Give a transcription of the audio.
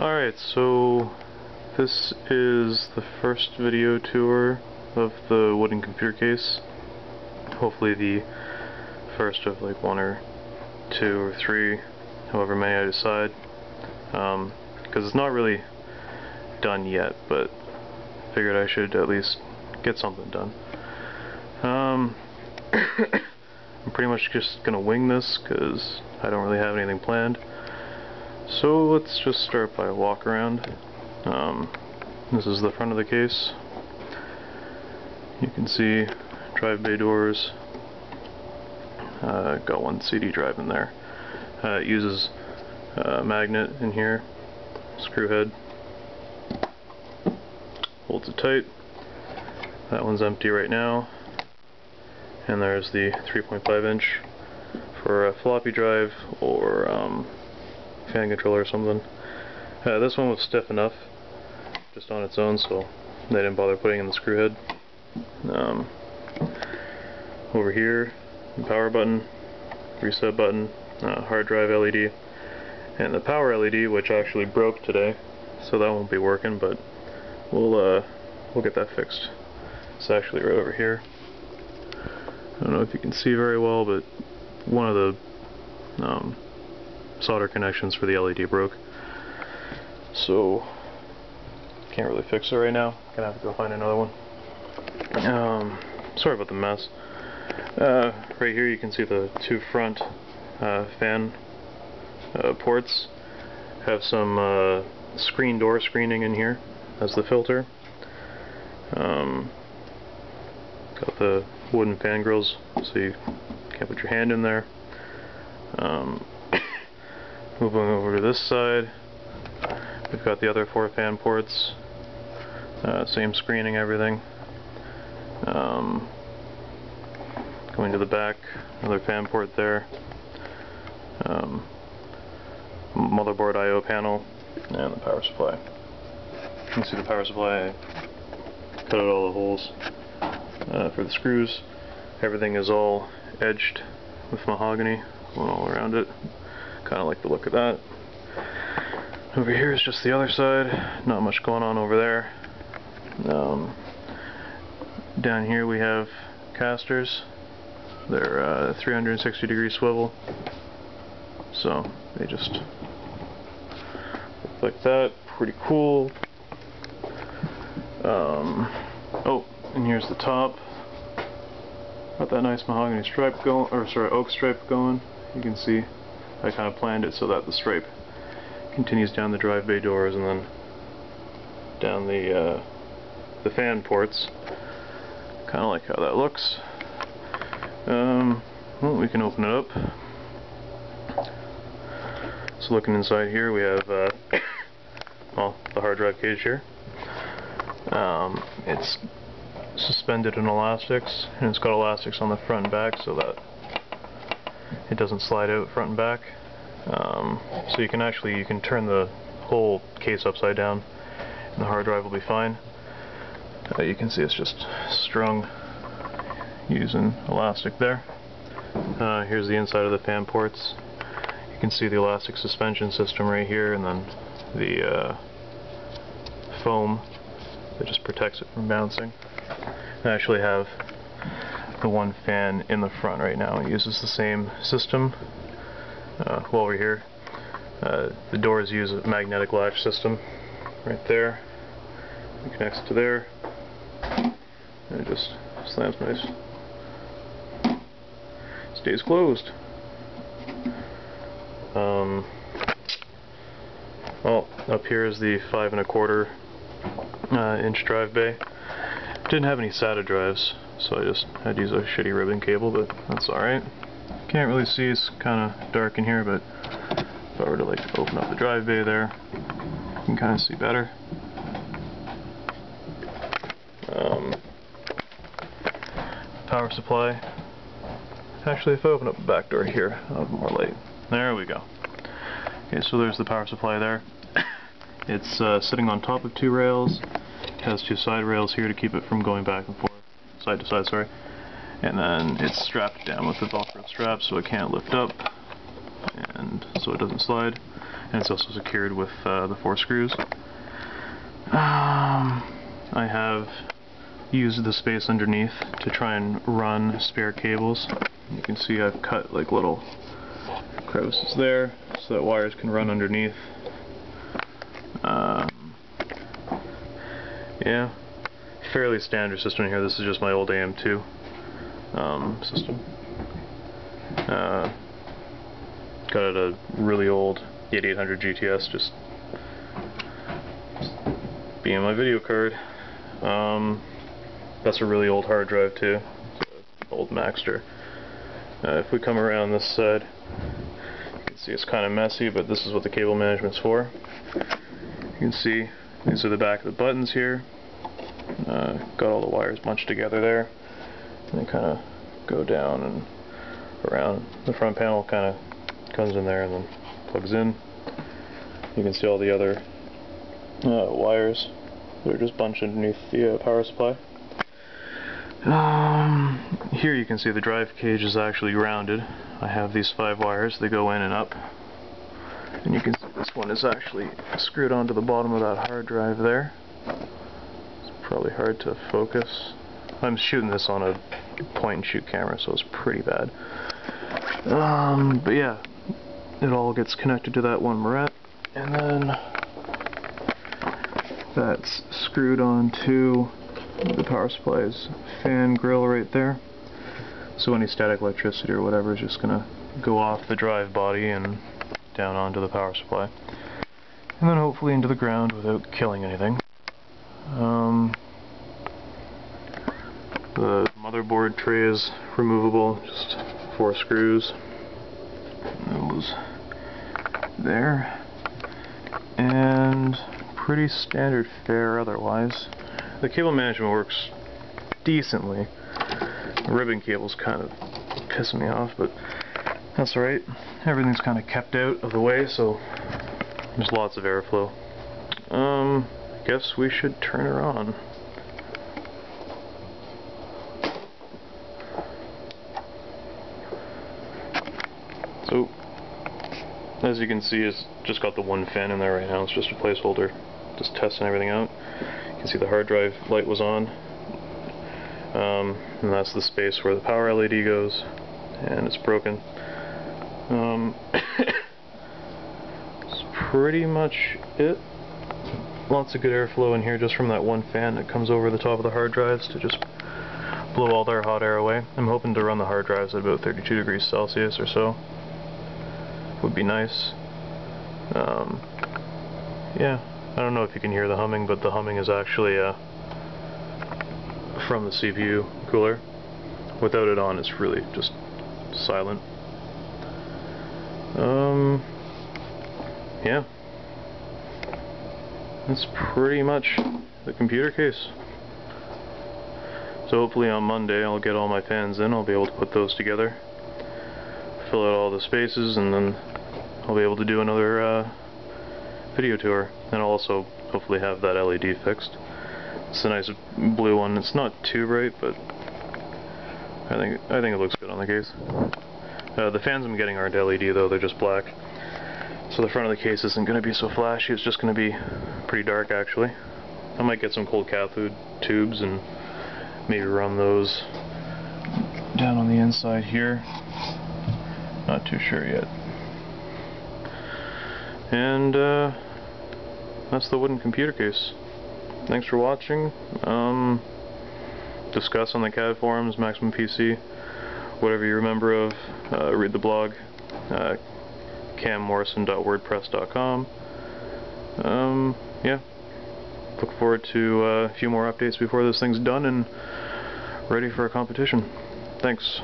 Alright, so this is the first video tour of the wooden computer case. Hopefully the first of like one or two or three, however many I decide. Because it's not really done yet, but figured I should at least get something done. I'm pretty much just gonna wing this because I don't really have anything planned. So let's just start by a walk around. This is the front of the case. You can see drive bay doors. Got one CD drive in there. It uses a magnet in here, screw head, holds it tight. That one's empty right now. And there's the 3.5 inch for a floppy drive or fan controller or something. This one was stiff enough just on its own, so they didn't bother putting in the screw head. Over here, the power button, reset button, hard drive LED, and the power LED, which actually broke today, so that won't be working, but we'll get that fixed. It's actually right over here. I don't know if you can see very well, but one of the solder connections for the LED broke, so can't really fix it right now. Gonna have to go find another one. Sorry about the mess. Right here you can see the two front fan ports have some screen door screening in here as the filter. Got the wooden fan grills so you can't put your hand in there. Moving over to this side, we've got the other four fan ports, same screening, everything. Going to the back, another fan port there, motherboard I/O panel, and the power supply. You can see the power supply, I cut out all the holes for the screws. Everything is all edged with mahogany going all around it. Kind of like the look of that. Over here is just the other side, not much going on over there. Down here we have casters. They're 360 degree swivel, so they just look like that. Pretty cool. Oh, and here's the top. Got that nice mahogany stripe going, or sorry, oak stripe going. You can see I kind of planned it so that the stripe continues down the drive bay doors and then down the fan ports. Kind of like how that looks. Well, we can open it up. So looking inside here, we have well, the hard drive cage here. It's suspended in elastics, and it's got elastics on the front and back so that it doesn't slide out front and back. So you can turn the whole case upside down and the hard drive will be fine. You can see it's just strung using elastic there. Here's the inside of the fan ports. You can see the elastic suspension system right here, and then the foam that just protects it from bouncing. I actually have the one fan in the front right now. It uses the same system. Well, over here, the doors use a magnetic latch system right there. It connects to there, and it just slams nice. Stays closed. Well, up here is the 5 1/4 inch drive bay. Didn't have any SATA drives, so I just had to use a shitty ribbon cable, but that's alright. Can't really see, it's kind of dark in here, but if I were to like open up the drive bay there, you can kind of see better. Power supply. Actually, if I open up the back door here, I'll have more light. There we go. Okay, so there's the power supply there. It's sitting on top of two rails. It has two side rails here to keep it from going back and forth, side to side, sorry. And then it's strapped down with the Velcro strap so it can't lift up. And and so it doesn't slide, and it's also secured with the 4 screws. I have used the space underneath to try and run spare cables. You can see I've cut like little crevices there so that wires can run underneath. Yeah, fairly standard system here. This is just my old AM2 system. Got a really old 8800 GTS, just being my video card. That's a really old hard drive too, old Maxter. If we come around this side, you can see it's kind of messy, but this is what the cable management's for. You can see these are the back of the buttons here. Got all the wires bunched together there, and they kind of go down and around. The front panel kind of comes in there and then plugs in. You can see all the other wires that are just bunched underneath the power supply. Here you can see the drive cage is actually rounded. I have these 5 wires, they go in and up. And you can see this one is actually screwed onto the bottom of that hard drive there. It's probably hard to focus. I'm shooting this on a point and shoot camera, so it's pretty bad. But yeah, it all gets connected to that one moret, and then that's screwed onto the power supply's fan grill right there. So any static electricity or whatever is just gonna go off the drive body and down onto the power supply, and then hopefully into the ground without killing anything. The motherboard tray is removable, just 4 screws. Those there, and pretty standard fare otherwise. The cable management works decently. The ribbon cable's kind of pissing me off, but that's alright. Everything's kind of kept out of the way, so there's lots of airflow. Guess we should turn her on. So, as you can see, it's just got the one fan in there right now. It's just a placeholder, just testing everything out. You can see the hard drive light was on, and that's the space where the power LED goes, and it's broken. That's pretty much it. Lots of good airflow in here just from that one fan that comes over the top of the hard drives to just blow all their hot air away. I'm hoping to run the hard drives at about 32 degrees Celsius or so. Would be nice. Yeah, I don't know if you can hear the humming, but the humming is actually from the CPU cooler. Without it on, it's really just silent. Yeah. That's pretty much the computer case. So hopefully on Monday I'll get all my fans in, I'll be able to put those together, fill out all the spaces, and then I'll be able to do another video tour. And I'll also hopefully have that LED fixed. It's a nice blue one. It's not too bright, but I think it looks good on the case. The fans I'm getting aren't LED though, they're just black. So the front of the case isn't going to be so flashy, it's just going to be pretty dark actually. I might get some cold cathode tubes and maybe run those down on the inside here. Not too sure yet. And that's the wooden computer case. Thanks for watching. Discuss on the CAD forums, Maximum PC, whatever you remember of. Read the blog, cammorrison.wordpress.com. Yeah, look forward to a few more updates before this thing's done and ready for a competition. Thanks.